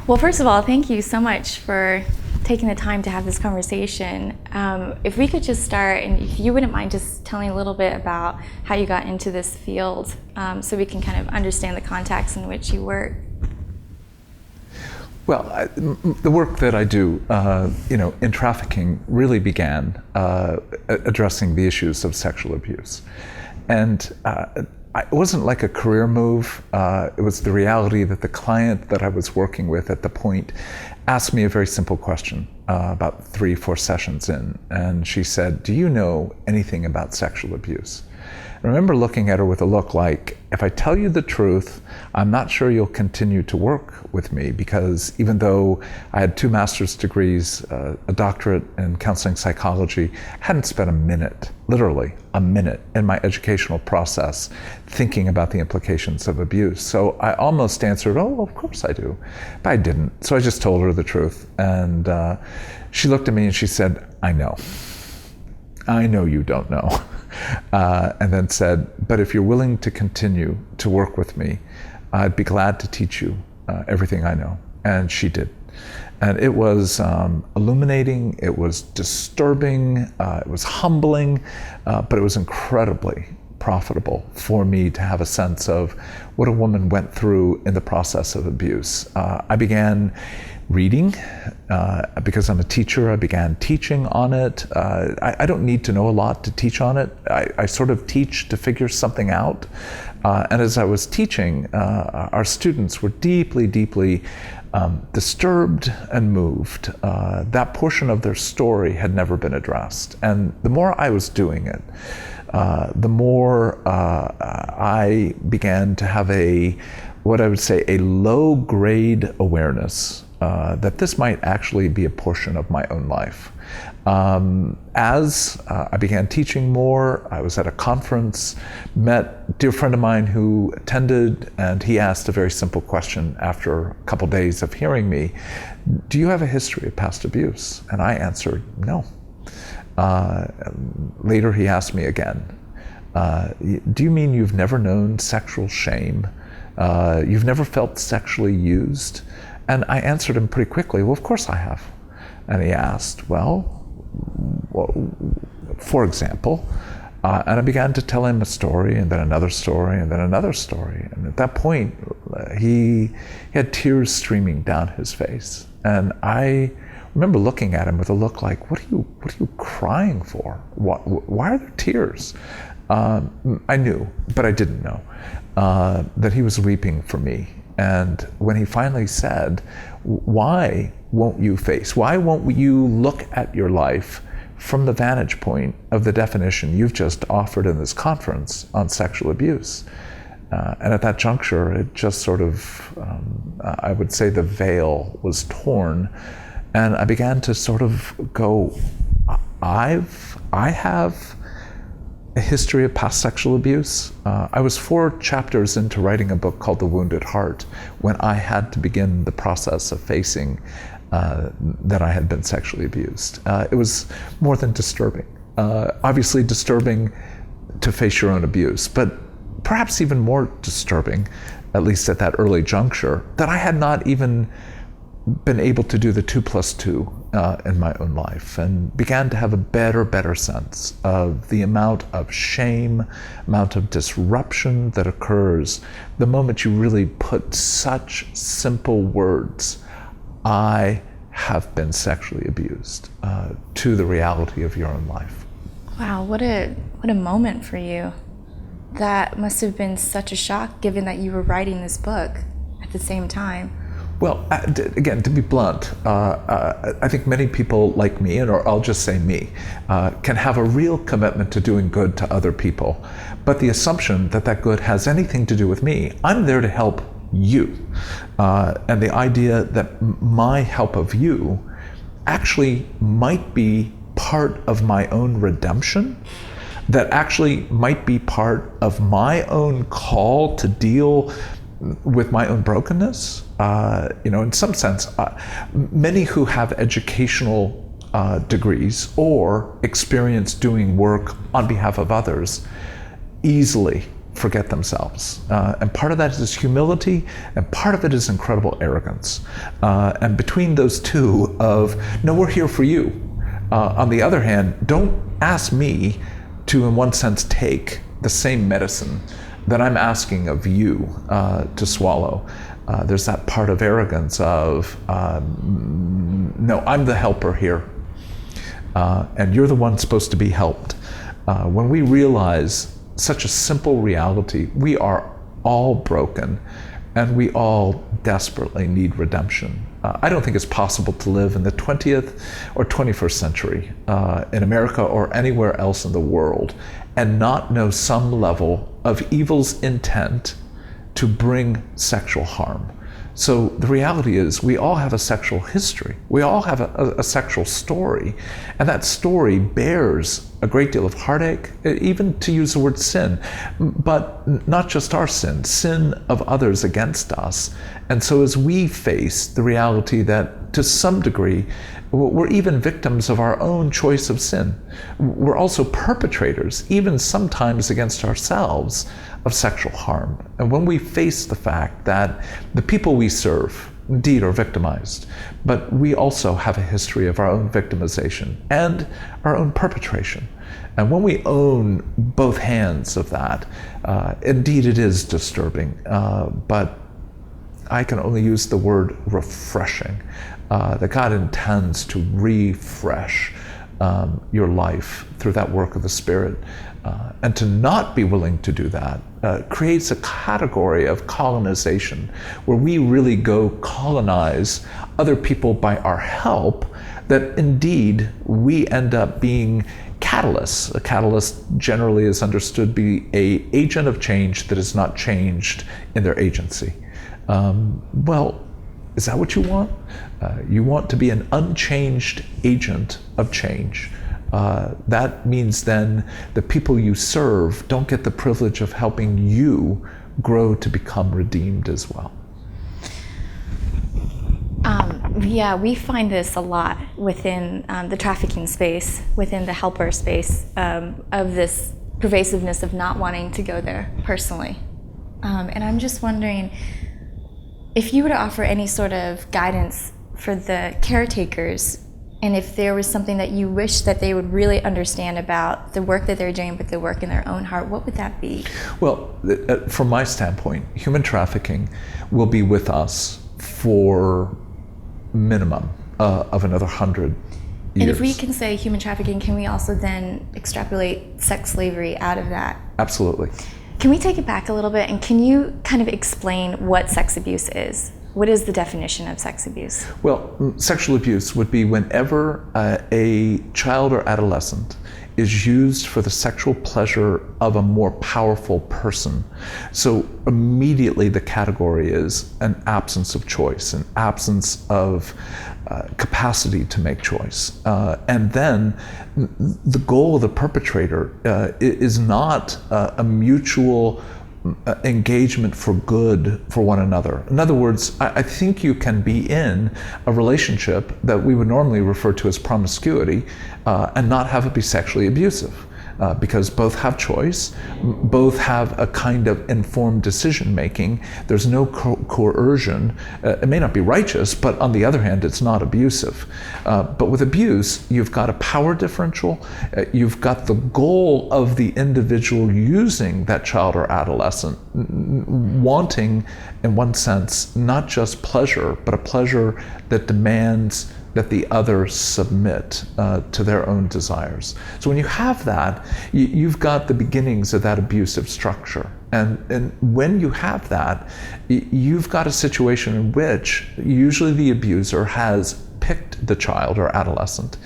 Well, first of all, thank you so much for taking the time to have this conversation. If we could just start, and if you wouldn't mind just telling a little bit about how you got into this field, so we can kind of understand the context in which you work. Well, the work that I do, in trafficking really began addressing the issues of sexual abuse. And it wasn't like a career move. It was the reality that the client that I was working with at the point asked me a very simple question about 3-4 sessions in. And she said, "Do you know anything about sexual abuse?" I remember looking at her with a look like, if I tell you the truth, I'm not sure you'll continue to work with me, because even though I had 2 master's degrees, a doctorate in counseling psychology, I hadn't spent a minute, literally a minute, in my educational process thinking about the implications of abuse. So I almost answered, "Oh, well, of course I do," but I didn't. So I just told her the truth. And she looked at me and she said, "I know you don't know." And then said, "But if you're willing to continue to work with me, I'd be glad to teach you everything I know." And she did. And it was illuminating, it was disturbing, it was humbling, but it was incredibly profitable for me to have a sense of what a woman went through in the process of abuse. I began reading, because I'm a teacher. I began teaching on it. I don't need to know a lot to teach on it. I sort of teach to figure something out. And as I was teaching, our students were deeply, deeply disturbed and moved. That portion of their story had never been addressed. And the more I was doing it, the more I began to have what I would say, a low-grade awareness that this might actually be a portion of my own life. As I began teaching more, I was at a conference, met a dear friend of mine who attended, and he asked a very simple question after a couple days of hearing me: "Do you have a history of past abuse?" And I answered, "No." Later he asked me again, "Do you mean you've never known sexual shame? You've never felt sexually used?" And I answered him pretty quickly, "Well, of course I have." And he asked, well, for example, and I began to tell him a story, and then another story, and then another story. And at that point, he had tears streaming down his face. And I remember looking at him with a look like, what are you crying for? Why are there tears? I knew, but I didn't know, that he was weeping for me. And when he finally said, "Why won't you look at your life from the vantage point of the definition you've just offered in this conference on sexual abuse?" And at that juncture, it just sort of, I would say the veil was torn. And I began to sort of go, I have a history of past sexual abuse. I was 4 chapters into writing a book called The Wounded Heart when I had to begin the process of facing that I had been sexually abused. It was more than disturbing. Obviously disturbing to face your own abuse, but perhaps even more disturbing, at least at that early juncture, that I had not even been able to do the 2 + 2 in my own life, and began to have a better sense of the amount of shame, amount of disruption that occurs the moment you really put such simple words, "I have been sexually abused," to the reality of your own life. Wow, what a moment for you. That must have been such a shock, given that you were writing this book at the same time. Well, again, to be blunt, I think many people like me, or I'll just say me, can have a real commitment to doing good to other people. But the assumption that that good has anything to do with me, I'm there to help you. And the idea that my help of you actually might be part of my own redemption, that actually might be part of my own call to deal with my own brokenness. In some sense, many who have educational degrees or experience doing work on behalf of others easily forget themselves. And part of that is humility, and part of it is incredible arrogance. And between those two of, no, we're here for you. On the other hand, don't ask me to, in one sense, take the same medicine that I'm asking of you to swallow. There's that part of arrogance of, no, I'm the helper here, and you're the one supposed to be helped. When we realize such a simple reality, we are all broken, and we all desperately need redemption. I don't think it's possible to live in the 20th or 21st century in America or anywhere else in the world and not know some level of evil's intent to bring sexual harm. So the reality is we all have a sexual history. We all have a sexual story. And that story bears a great deal of heartache, even to use the word sin, but not just our sin of others against us. And so as we face the reality that to some degree, we're even victims of our own choice of sin. We're also perpetrators, even sometimes against ourselves, of sexual harm. And when we face the fact that the people we serve indeed are victimized, but we also have a history of our own victimization and our own perpetration. And when we own both hands of that, indeed it is disturbing, but I can only use the word refreshing, that God intends to refresh your life through that work of the Spirit. And to not be willing to do that creates a category of colonization where we really go colonize other people by our help, that indeed we end up being catalysts. A catalyst generally is understood to be an agent of change that is not changed in their agency. Well, is that what you want? You want to be an unchanged agent of change. That means then the people you serve don't get the privilege of helping you grow to become redeemed as well. Yeah, we find this a lot within the trafficking space, within the helper space, of this pervasiveness of not wanting to go there personally. And I'm just wondering if you were to offer any sort of guidance for the caretakers, and if there was something that you wish that they would really understand about the work that they're doing, but the work in their own heart, what would that be? Well, from my standpoint, human trafficking will be with us for minimum of another 100 years. And if we can say human trafficking, can we also then extrapolate sex slavery out of that? Absolutely. Can we take it back a little bit, and can you kind of explain what sex abuse is? What is the definition of sex abuse? Well, sexual abuse would be whenever a child or adolescent is used for the sexual pleasure of a more powerful person. So immediately the category is an absence of choice, an absence of capacity to make choice. And then the goal of the perpetrator is not a mutual engagement for good for one another. In other words, I think you can be in a relationship that we would normally refer to as promiscuity and not have it be sexually abusive. Because both have choice, both have a kind of informed decision making. There's no coercion. It may not be righteous, but on the other hand, it's not abusive. But with abuse, you've got a power differential. You've got the goal of the individual using that child or adolescent, wanting, in one sense, not just pleasure, but a pleasure that demands that the others submit to their own desires. So when you have that, you've got the beginnings of that abusive structure. And when you have that, you've got a situation in which usually the abuser has picked the child or adolescent,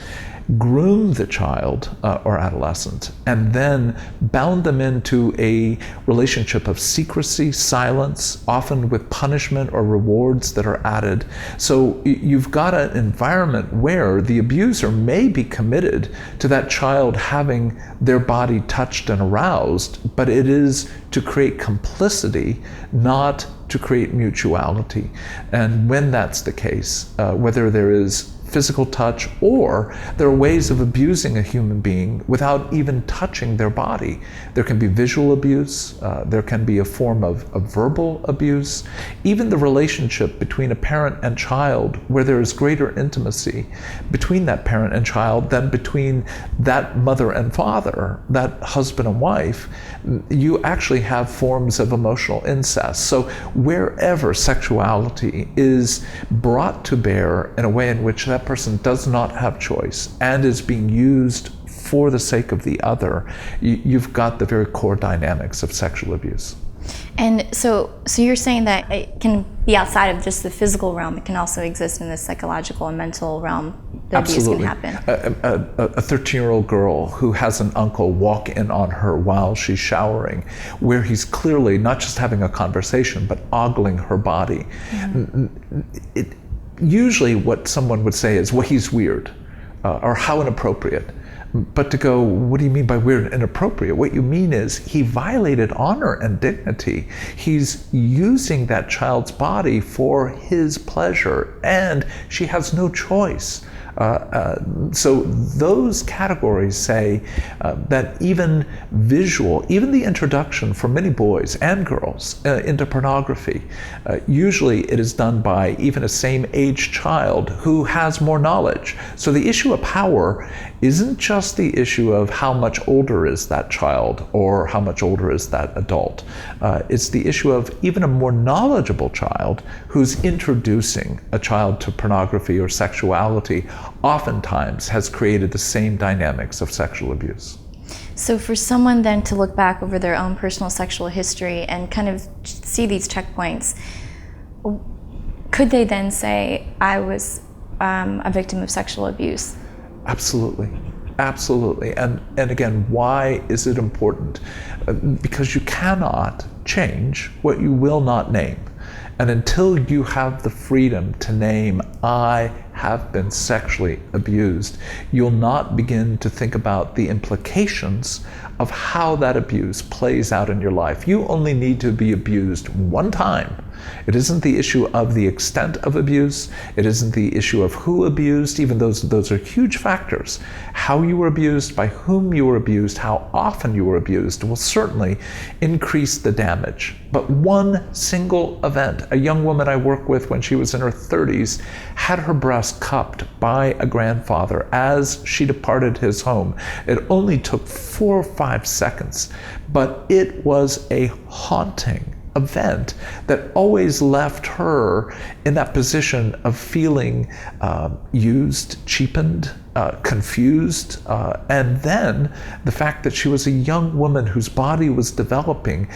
groomed the child or adolescent, and then bound them into a relationship of secrecy, silence, often with punishment or rewards that are added. So you've got an environment where the abuser may be committed to that child having their body touched and aroused, but it is to create complicity, not to create mutuality. And when that's the case, whether there is physical touch, or there are ways of abusing a human being without even touching their body. There can be visual abuse, there can be a form of verbal abuse, even the relationship between a parent and child where there is greater intimacy between that parent and child than between that mother and father, that husband and wife. You actually have forms of emotional incest. So wherever sexuality is brought to bear in a way in which that person does not have choice and is being used for the sake of the other, you've got the very core dynamics of sexual abuse. And so you're saying that it can be outside of just the physical realm, it can also exist in the psychological and mental realm. The Absolutely. abuse can happen. A 13-year-old girl who has an uncle walk in on her while she's showering, where he's clearly not just having a conversation, but ogling her body. Usually what someone would say is, well, he's weird, or how inappropriate. But to go, what do you mean by weird and inappropriate? What you mean is he violated honor and dignity. He's using that child's body for his pleasure, and she has no choice. So those categories say that even visual, even the introduction for many boys and girls into pornography, usually it is done by even a same-age child who has more knowledge. So the issue of power isn't just the issue of how much older is that child or how much older is that adult. It's the issue of even a more knowledgeable child who's introducing a child to pornography or sexuality oftentimes has created the same dynamics of sexual abuse. So for someone then to look back over their own personal sexual history and kind of see these checkpoints, could they then say, I was a victim of sexual abuse? Absolutely. Absolutely. And again, why is it important? Because you cannot change what you will not name. And until you have the freedom to name, I have been sexually abused, you'll not begin to think about the implications of how that abuse plays out in your life. You only need to be abused one time. It isn't the issue of the extent of abuse. It isn't the issue of who abused, even those are huge factors. How you were abused, by whom you were abused, how often you were abused will certainly increase the damage. But one single event, a young woman I work with when she was in her 30s had her breast cupped by a grandfather as she departed his home. It only took 4 or 5 seconds, but it was a haunting event that always left her in that position of feeling used, cheapened, confused, and then the fact that she was a young woman whose body was developing,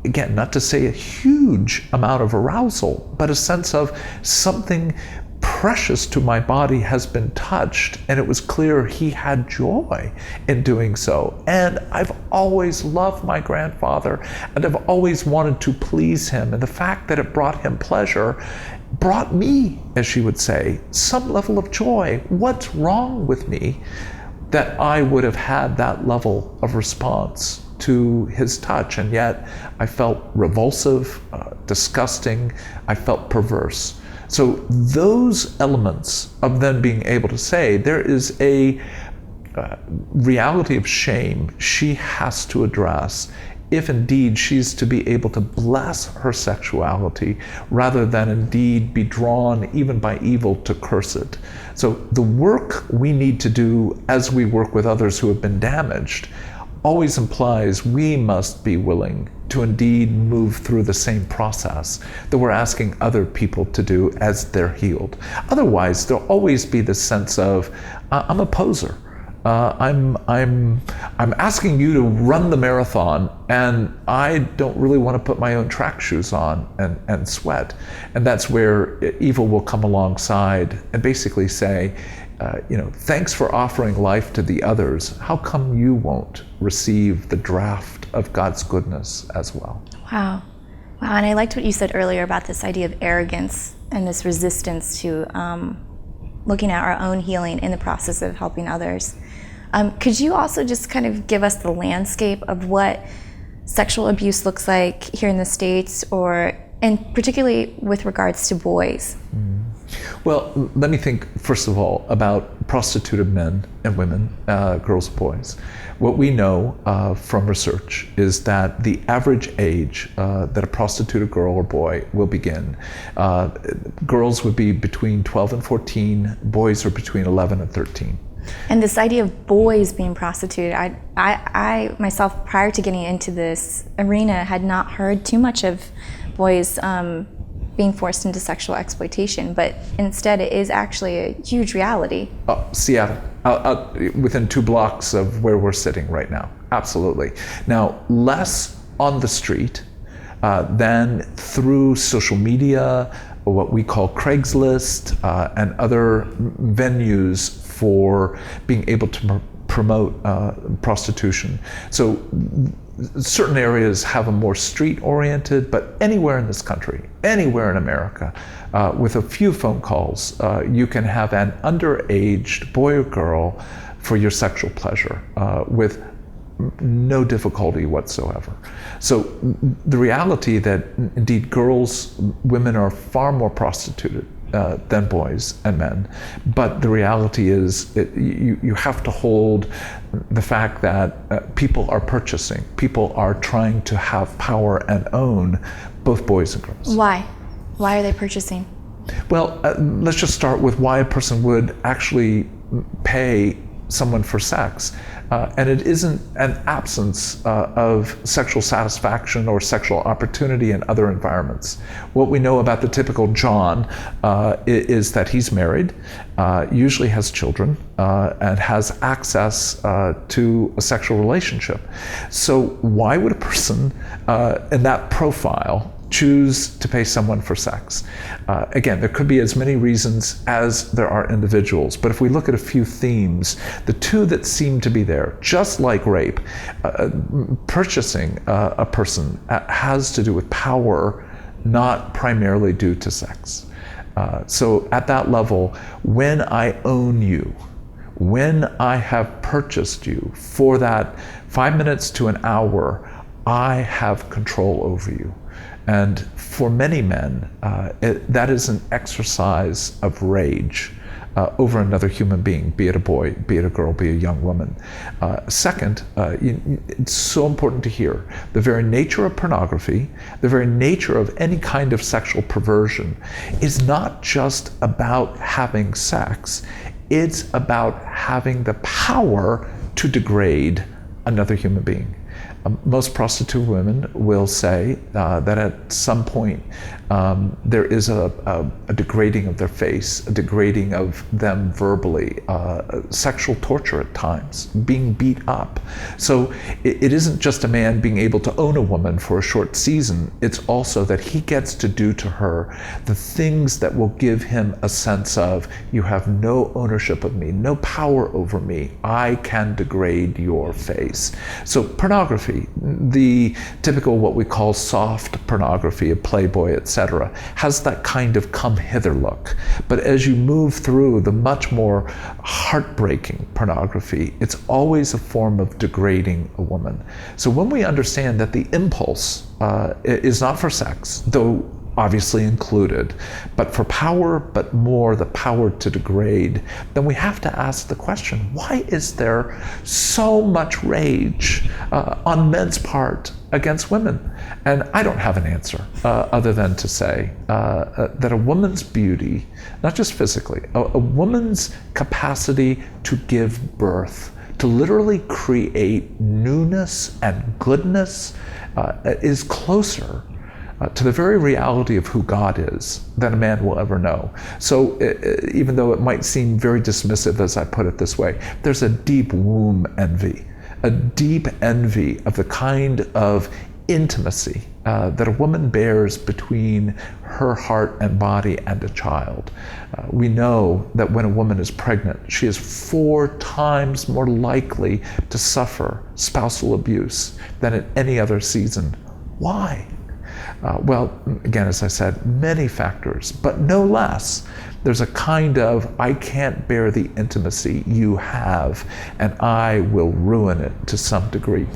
again, not to say a huge amount of arousal, but a sense of something precious to my body has been touched, and it was clear he had joy in doing so. And I've always loved my grandfather, and I've always wanted to please him, and the fact that it brought him pleasure brought me, as she would say, some level of joy. What's wrong with me that I would have had that level of response to his touch? And yet I felt repulsive, disgusting, I felt perverse. So those elements of then being able to say there is a reality of shame she has to address if indeed she's to be able to bless her sexuality rather than indeed be drawn even by evil to curse it. So the work we need to do as we work with others who have been damaged always implies we must be willing to indeed move through the same process that we're asking other people to do as they're healed. Otherwise, there'll always be this sense of, I'm a poser. I'm asking you to run the marathon, and I don't really want to put my own track shoes on and sweat. And that's where evil will come alongside and basically say, thanks for offering life to the others. How come you won't receive the draft of God's goodness as well? Wow. And I liked what you said earlier about this idea of arrogance and this resistance to looking at our own healing in the process of helping others. Could you also just kind of give us the landscape of what sexual abuse looks like here in the States, and particularly with regards to boys? Well, let me think, first of all, about prostituted men and women, girls and boys. What we know from research is that the average age that a prostituted girl or boy will begin, girls would be between 12 and 14, boys are between 11 and 13. And this idea of boys being prostituted, I myself, prior to getting into this arena, had not heard too much of boys being forced into sexual exploitation, but instead it is actually a huge reality. Seattle, within 2 blocks of where we're sitting right now, absolutely. Now, less on the street than through social media, or what we call Craigslist, and other venues for being able to promote prostitution. So certain areas have a more street-oriented, but anywhere in this country, anywhere in America, with a few phone calls, you can have an underaged boy or girl for your sexual pleasure with no difficulty whatsoever. So the reality that indeed women are far more prostituted than boys and men, but the reality is you have to hold the fact that people are purchasing, people are trying to have power and own both boys and girls. Why? Why are they purchasing? Well, let's just start with why a person would actually pay someone for sex. And it isn't an absence of sexual satisfaction or sexual opportunity in other environments. What we know about the typical John is that he's married, usually has children, and has access to a sexual relationship. So why would a person in that profile choose to pay someone for sex? Again, there could be as many reasons as there are individuals, but if we look at a few themes, the two that seem to be there, just like rape, purchasing a person has to do with power, not primarily due to sex. So at that level, when I own you, when I have purchased you for that 5 minutes to an hour, I have control over you. And for many men, that is an exercise of rage over another human being, be it a boy, be it a girl, be it a young woman. Second, it's so important to hear the very nature of pornography, the very nature of any kind of sexual perversion is not just about having sex, it's about having the power to degrade another human being. Most prostitute women will say that at some point there is a degrading of their face, a degrading of them verbally, sexual torture at times, being beat up. So it isn't just a man being able to own a woman for a short season, it's also that he gets to do to her the things that will give him a sense of, you have no ownership of me, no power over me, I can degrade your face. So pornography, the typical what we call soft pornography of Playboy, etc., has that kind of come hither look. But as you move through the much more heartbreaking pornography, it's always a form of degrading a woman. So when we understand that the impulse is not for sex, though obviously included, but for power, but more the power to degrade, then we have to ask the question, why is there so much rage on men's part against women? And I don't have an answer other than to say that a woman's beauty, not just physically, a woman's capacity to give birth, to literally create newness and goodness is closer to the very reality of who God is than a man will ever know. So even though it might seem very dismissive as I put it this way, there's a deep womb envy, a deep envy of the kind of intimacy that a woman bears between her heart and body and a child. We know that when a woman is pregnant, she is 4 times more likely to suffer spousal abuse than at any other season. Why? Well, again, as I said, many factors, but no less. There's a kind of, I can't bear the intimacy you have, and I will ruin it to some degree.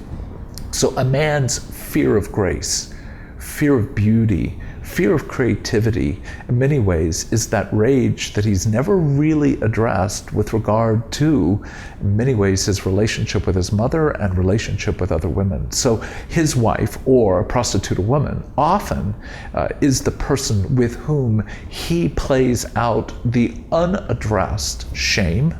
So a man's fear of grace, fear of beauty, fear of creativity, in many ways, is that rage that he's never really addressed with regard to, in many ways, his relationship with his mother and relationship with other women. So his wife, or a prostitute woman, often is the person with whom he plays out the unaddressed shame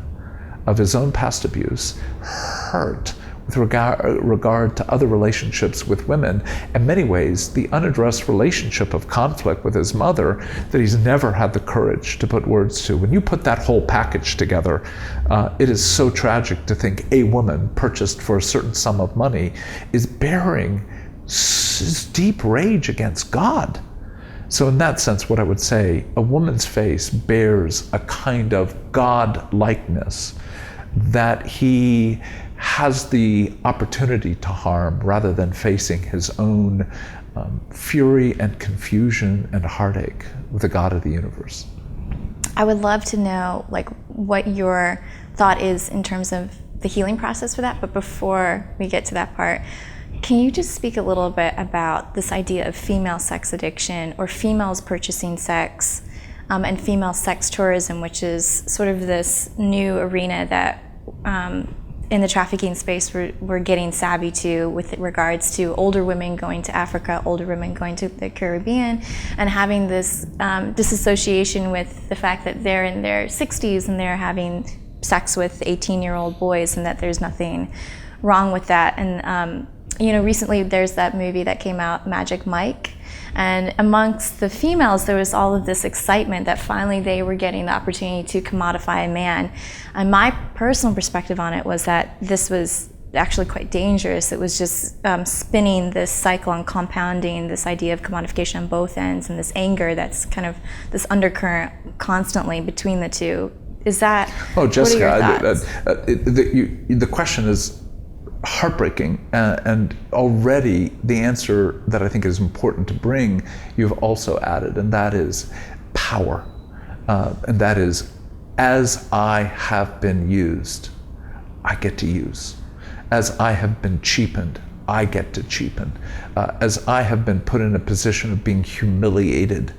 of his own past abuse, hurt with regard to other relationships with women, in many ways, the unaddressed relationship of conflict with his mother that he's never had the courage to put words to. When you put that whole package together, it is so tragic to think a woman purchased for a certain sum of money is bearing deep rage against God. So in that sense, what I would say, a woman's face bears a kind of God-likeness that he has the opportunity to harm rather than facing his own fury and confusion and heartache with the God of the universe. I would love to know what your thought is in terms of the healing process for that, but before we get to that part, can you just speak a little bit about this idea of female sex addiction or females purchasing sex and female sex tourism, which is sort of this new arena that in the trafficking space we're getting savvy to, with regards to older women going to Africa, older women going to the Caribbean, and having this disassociation with the fact that they're in their 60s and they're having sex with 18-year-old boys, and that there's nothing wrong with that. And recently there's that movie that came out, Magic Mike, and amongst the females there was all of this excitement that finally they were getting the opportunity to commodify a man. And my personal perspective on it was that this was actually quite dangerous. It was just spinning this cycle and compounding this idea of commodification on both ends, and this anger that's kind of this undercurrent constantly between the two. Is that, Jessica, what are your thoughts? The question is heartbreaking, and already the answer that I think is important to bring, you've also added, and that is power. And that is, as I have been used, I get to use. As I have been cheapened, I get to cheapen. As I have been put in a position of being humiliated,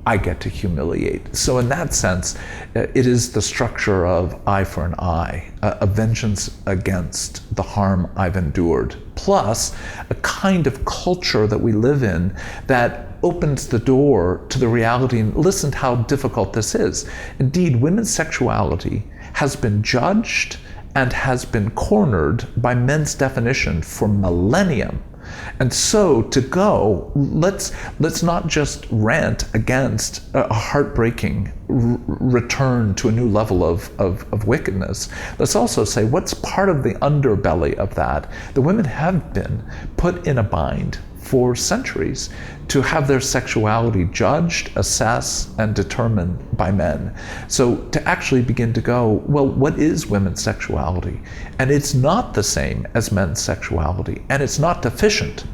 I get to humiliate. So in that sense, it is the structure of eye for an eye, a vengeance against the harm I've endured, plus a kind of culture that we live in that opens the door to the reality. And listen to how difficult this is. Indeed, women's sexuality has been judged and has been cornered by men's definition for millennia. And so to go, let's not just rant against a heartbreaking return to a new level of wickedness. Let's also say what's part of the underbelly of that. The women have been put in a bind for centuries to have their sexuality judged, assessed, and determined by men. So to actually begin to go, well, what is women's sexuality? And it's not the same as men's sexuality, and it's not deficient.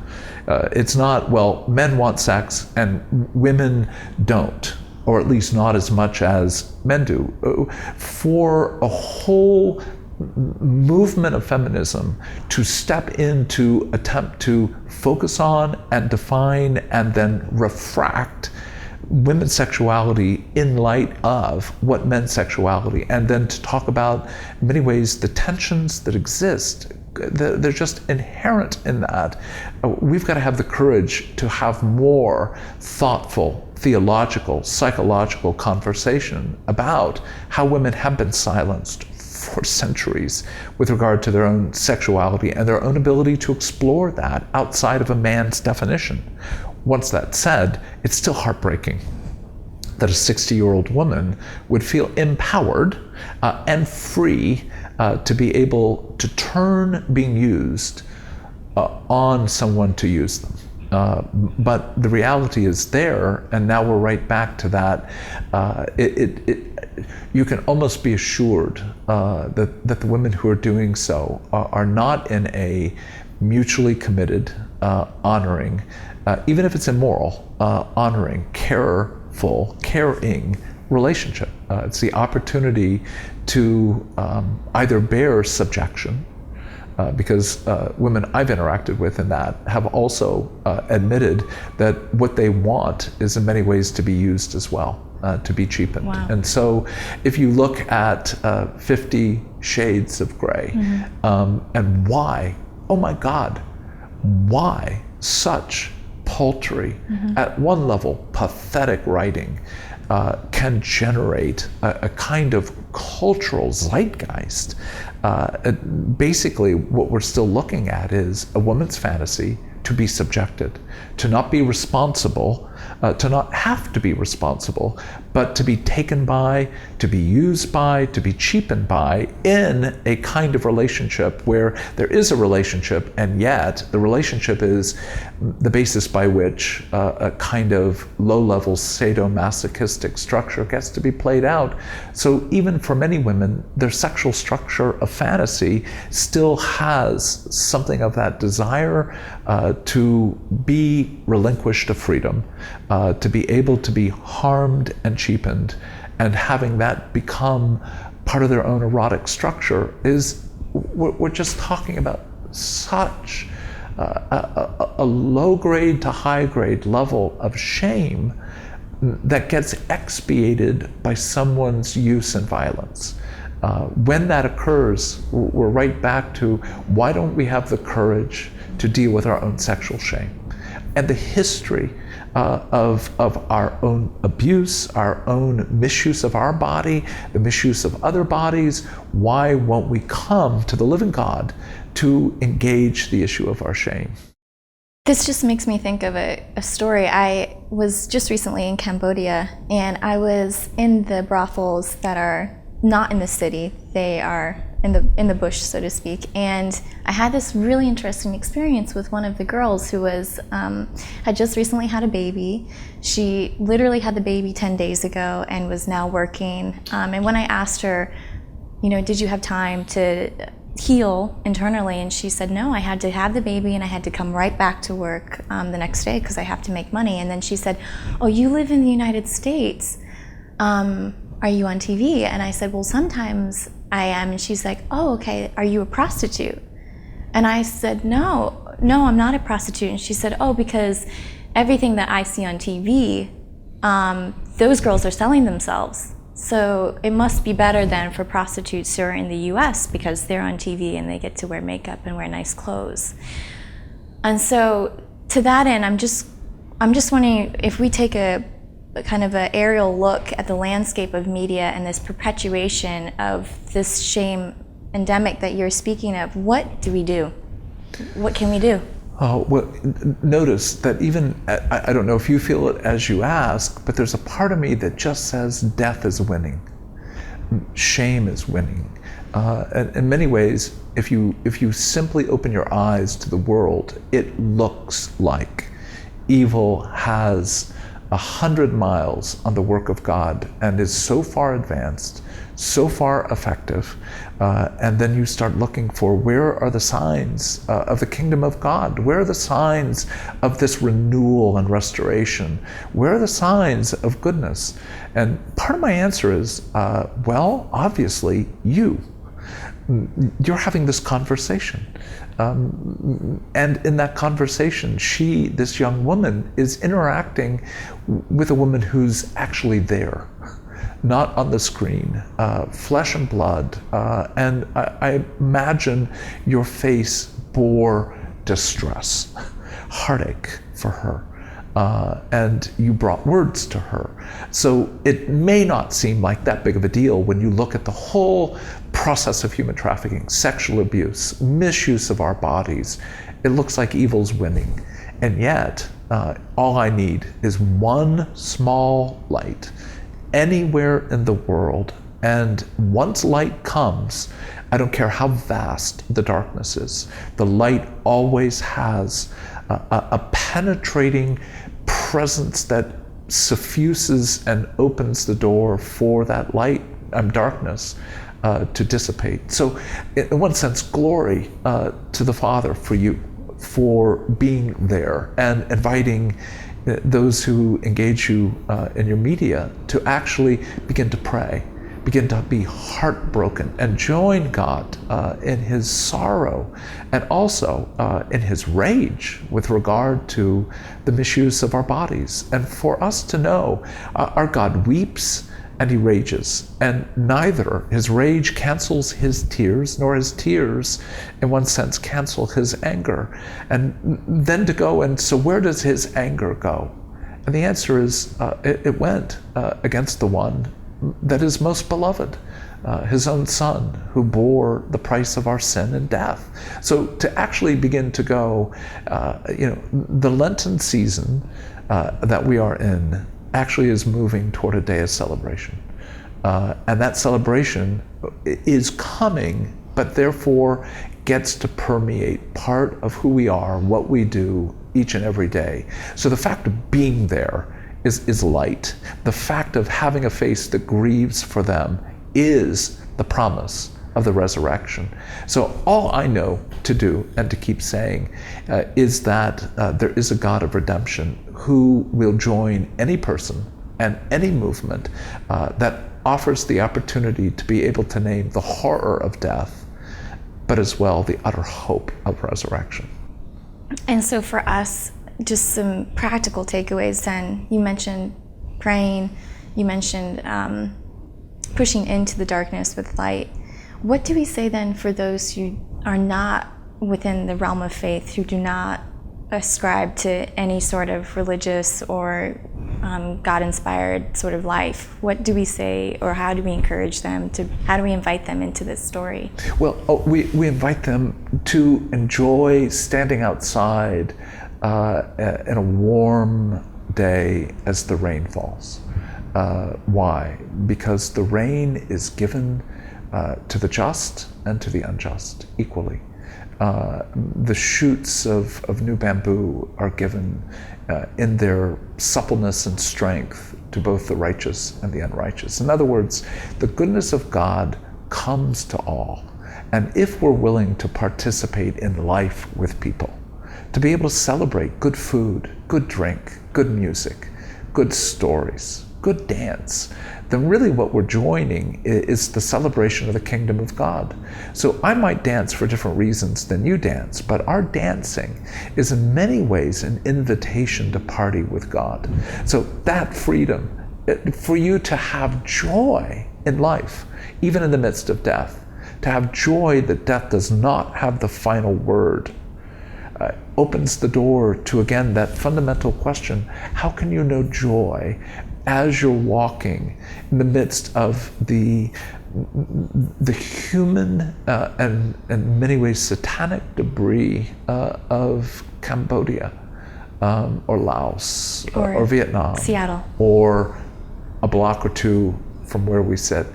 It's not, well, men want sex and women don't, or at least not as much as men do. For a whole movement of feminism to step in to attempt to focus on and define and then refract women's sexuality in light of what men's sexuality, and then to talk about, in many ways, the tensions that exist. They're just inherent in that. We've got to have the courage to have more thoughtful, theological, psychological conversation about how women have been silenced for centuries with regard to their own sexuality and their own ability to explore that outside of a man's definition. Once that's said, it's still heartbreaking that a 60-year-old woman would feel empowered and free to be able to turn being used on someone to use them. But the reality is there, and now we're right back to that. You can almost be assured that the women who are doing so are not in a mutually committed, honoring, even if it's immoral, honoring, careful, caring relationship. It's the opportunity to either bear subjection because women I've interacted with in that have also admitted that what they want is in many ways to be used as well, to be cheapened. Wow. And so if you look at 50 Shades of Grey, and why, oh my God, why such paltry, at one level, pathetic writing can generate a kind of cultural zeitgeist. Basically, what we're still looking at is a woman's fantasy to be subjected, to not be responsible, to not have to be responsible, but to be taken by, to be used by, to be cheapened by in a kind of relationship where there is a relationship, and yet the relationship is the basis by which a kind of low-level sadomasochistic structure gets to be played out. So even for many women, their sexual structure of fantasy still has something of that desire to be relinquished of freedom, to be able to be harmed and cheapened, and having that become part of their own erotic structure is, we're just talking about such a low-grade to high-grade level of shame that gets expiated by someone's use and violence. When that occurs, we're right back to, why don't we have the courage to deal with our own sexual shame? And the history of our own abuse, our own misuse of our body, the misuse of other bodies, why won't we come to the living God to engage the issue of our shame? This just makes me think of a story. I was just recently in Cambodia, and I was in the brothels that are not in the city. They are in the bush, so to speak. And I had this really interesting experience with one of the girls who was had just recently had a baby. She literally had the baby 10 days ago and was now working. And when I asked her, did you have time to heal internally? And she said, no, I had to have the baby and I had to come right back to work the next day because I have to make money. And then she said, oh, you live in the United States. Are you on TV? And I said, well, sometimes I am. And she's like, oh, okay, are you a prostitute? And I said, no, I'm not a prostitute. And she said, oh, because everything that I see on TV, those girls are selling themselves. So it must be better than for prostitutes who are in the US because they're on TV and they get to wear makeup and wear nice clothes. And so to that end, I'm just wondering if we take a kind of an aerial look at the landscape of media and this perpetuation of this shame endemic that you're speaking of, what do we do? What can we do? Well, notice that even, I don't know if you feel it as you ask, but there's a part of me that just says death is winning. Shame is winning. And in many ways, if you simply open your eyes to the world, it looks like evil has 100 miles on the work of God and is so far advanced, so far effective, and then you start looking for, where are the signs of the kingdom of God? Where are the signs of this renewal and restoration? Where are the signs of goodness? And part of my answer is, well, obviously you're having this conversation. And in that conversation, this young woman, is interacting with a woman who's actually there, not on the screen, flesh and blood. And I imagine your face bore distress, heartache for her. And you brought words to her. So it may not seem like that big of a deal when you look at the whole process of human trafficking, sexual abuse, misuse of our bodies. It looks like evil's winning. And yet, all I need is one small light anywhere in the world. And once light comes, I don't care how vast the darkness is, the light always has a penetrating presence that suffuses and opens the door for that light, darkness, to dissipate. So in one sense, glory to the Father for you, for being there and inviting those who engage you in your media to actually begin to pray. begin to be heartbroken and join God in his sorrow and also in his rage with regard to the misuse of our bodies. And for us to know our God weeps and he rages, and neither his rage cancels his tears, nor his tears, in one sense, cancel his anger. And then to go, and so where does his anger go? And the answer is, it went against the one that is most beloved, his own son, who bore the price of our sin and death. So to actually begin to go, the Lenten season that we are in actually is moving toward a day of celebration. And that celebration is coming, but therefore gets to permeate part of who we are, what we do each and every day. So the fact of being there is light. The fact of having a face that grieves for them is the promise of the resurrection. So all I know to do and to keep saying is that there is a God of redemption who will join any person and any movement that offers the opportunity to be able to name the horror of death, but as well the utter hope of resurrection. And so for us, just some practical takeaways then. You mentioned praying, you mentioned pushing into the darkness with light. What do we say then for those who are not within the realm of faith, who do not ascribe to any sort of religious or God-inspired sort of life? What do we say, or how do we encourage them to, how do we invite them into this story? Well, we invite them to enjoy standing outside in a warm day as the rain falls. Why? Because the rain is given to the just and to the unjust equally. The shoots of new bamboo are given in their suppleness and strength to both the righteous and the unrighteous. In other words, the goodness of God comes to all. And if we're willing to participate in life with people, to be able to celebrate good food, good drink, good music, good stories, good dance, then really what we're joining is the celebration of the kingdom of God. So I might dance for different reasons than you dance, but our dancing is in many ways an invitation to party with God. So that freedom, for you to have joy in life, even in the midst of death, to have joy that death does not have the final word, opens the door to, again, that fundamental question: how can you know joy as you're walking in the midst of the human and in many ways satanic debris of Cambodia or Laos or Vietnam, Seattle, or a block or two from where we sit?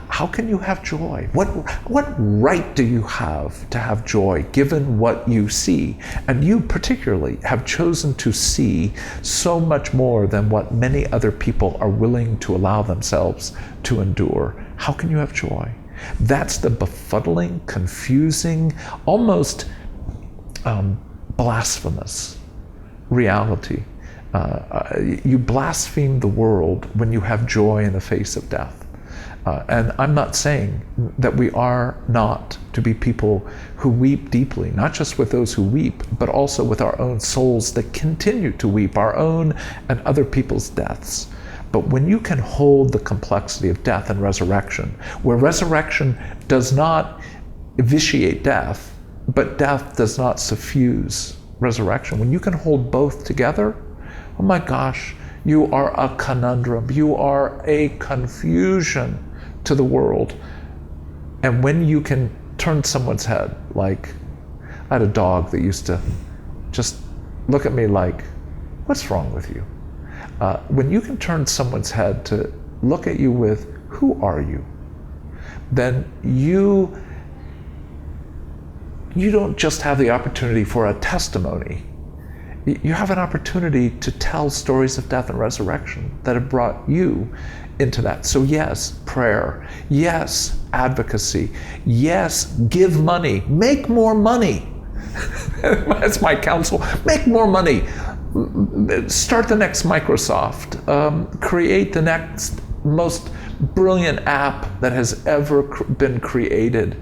How can you have joy? What right do you have to have joy given what you see? And you particularly have chosen to see so much more than what many other people are willing to allow themselves to endure. How can you have joy? That's the befuddling, confusing, almost blasphemous reality. You blaspheme the world when you have joy in the face of death. And I'm not saying that we are not to be people who weep deeply, not just with those who weep, but also with our own souls that continue to weep, our own and other people's deaths. But when you can hold the complexity of death and resurrection, where resurrection does not vitiate death, but death does not suffuse resurrection, when you can hold both together, oh my gosh, you are a conundrum, you are a confusion to the world. And when you can turn someone's head, like I had a dog that used to just look at me like, what's wrong with you? When you can turn someone's head to look at you with, who are you? Then you don't just have the opportunity for a testimony. You have an opportunity to tell stories of death and resurrection that have brought you into that. So yes, prayer. Yes, advocacy. Yes, give money. Make more money. That's my counsel. Make more money. Start the next Microsoft. Create the next most brilliant app that has ever been created.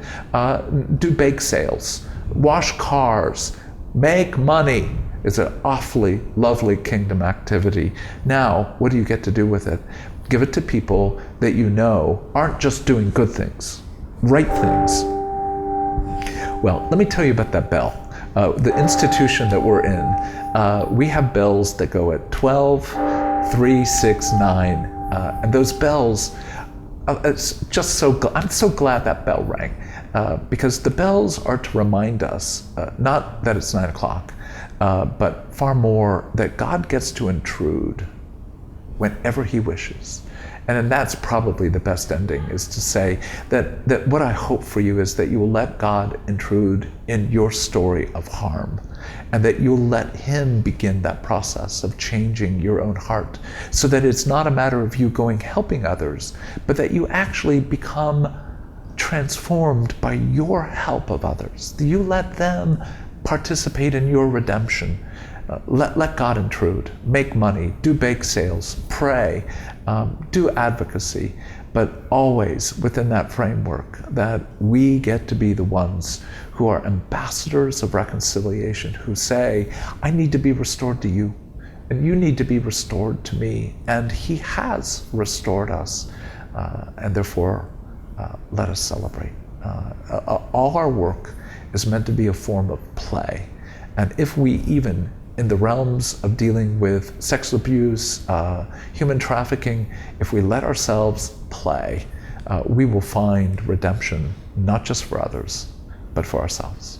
Do bake sales, wash cars, make money. It's an awfully lovely kingdom activity. Now, what do you get to do with it? Give it to people that you know aren't just doing good things, right things. Well, let me tell you about that bell. The institution that we're in, we have bells that go at 12, 3, 6, 9. And those bells, it's just I'm so glad that bell rang. Because the bells are to remind us, not that it's 9 o'clock, but far more that God gets to intrude whenever he wishes. And that's probably the best ending, is to say that what I hope for you is that you will let God intrude in your story of harm, and that you'll let him begin that process of changing your own heart, so that it's not a matter of you going helping others, but that you actually become transformed by your help of others. You let them participate in your redemption. Let God intrude. Make money, do bake sales, pray, do advocacy, but always within that framework that we get to be the ones who are ambassadors of reconciliation, who say, I need to be restored to you, and you need to be restored to me. And he has restored us, and therefore let us celebrate. All our work is meant to be a form of play. And if we even, in the realms of dealing with sexual abuse, human trafficking, if we let ourselves play, we will find redemption, not just for others, but for ourselves.